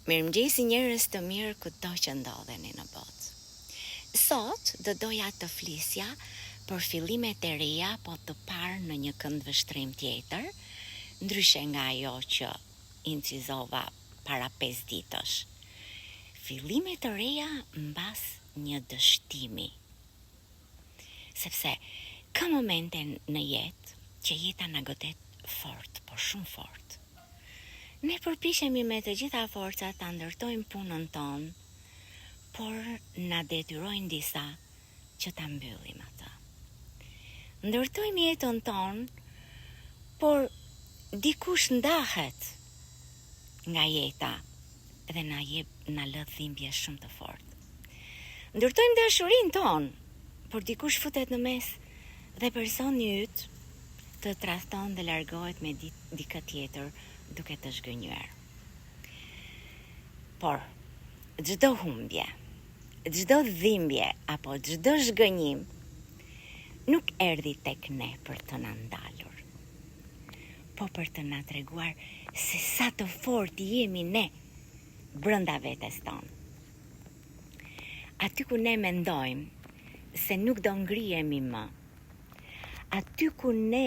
Mirëmëngjesi njerëz të mirë kudo që ndodheni në botë. Sot do doja të flisja për fillimet e reja, po të parë në një këndvështrim tjetër, ndryshe nga ajo që incizova para 5 ditësh. Fillimet e reja mbas një dështimi. Sepse ka momente në jetë që jeta na godet fort, por shumë fort. Ne përpiqemi me të gjitha forcat ta ndërtojmë punën tonë, por na detyrojnë disa që ta mbyllim atë. Ndërtojmë jetën tonë, por dikush ndahet nga jeta dhe na lë dhimbje shumë të fortë. Ndërtojmë dashurinë tonë, por dikush futet në mes dhe personi yt të tradhton dhe largohet me dikë tjetër duke të zhgënjur. Por çdo humbje, çdo dhimbje apo çdo zhgënjim nuk erdhi tek ne për të na ndalur, po për të na treguar se sa të fortë jemi ne brenda vetes tonë. Aty ku ne mendojmë se nuk do ngrihemi më, aty ku ne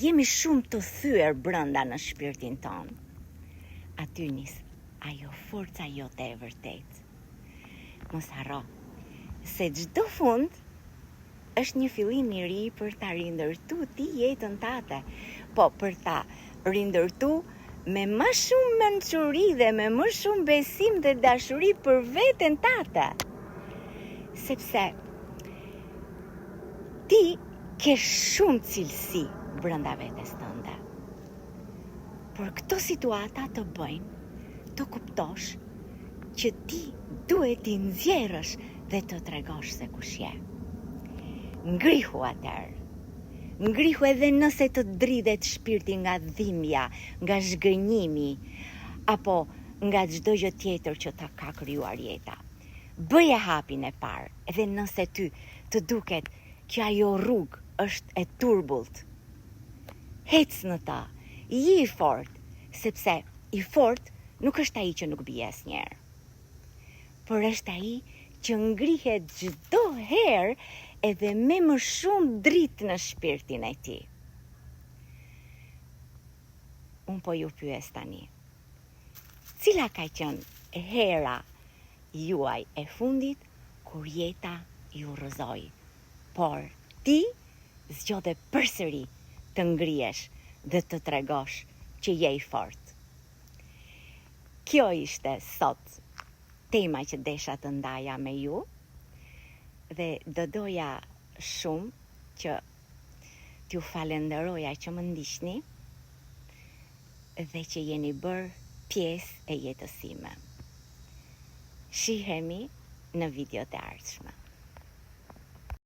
jemi shumë të thyer brenda në shpirtin tonë, aty nis ajo forca jote e vërtet. Mos harro se çdo fund është një fillim i ri për ta rindërtu ti jetën tate, po për ta rindërtu me më shumë mençuri dhe me më shumë besim dhe dashuri për veten tate. Sepse ti ke shumë cilësi brenda vetes tënde. Por këto situata të bëjnë të kuptosh që ti duhet t'i nxjerrësh dhe të tregosh se kush je. Ngrihu atëherë. Ngrihu edhe nëse të dridhet shpirti nga dhimbja, nga zhgënjimi, apo nga çdo gjë tjetër që ta ka krijuar jeta. Bëje hapin e parë, edhe nëse ty të duket që ajo rrugë është e turbullt. Hec në ta, je i fort, sepse i fort nuk është ai që nuk bie asnjëherë, por është ai që ngrihet çdo herë edhe me më shumë dritë në shpirtin e tij. Unë po ju pyes tani, cila ka qenë hera juaj e fundit kur jeta ju rrëzoi, por ti zgjodhe përsëri të ngrihesh dhe të tregosh që je i fort. Kjo ishte sot tema që desha të ndaja me ju, dhe do doja shumë që t'ju falenderoja që më ndiqni dhe që jeni bërë pjesë e jetës time. Shihemi në videot e ardhshme.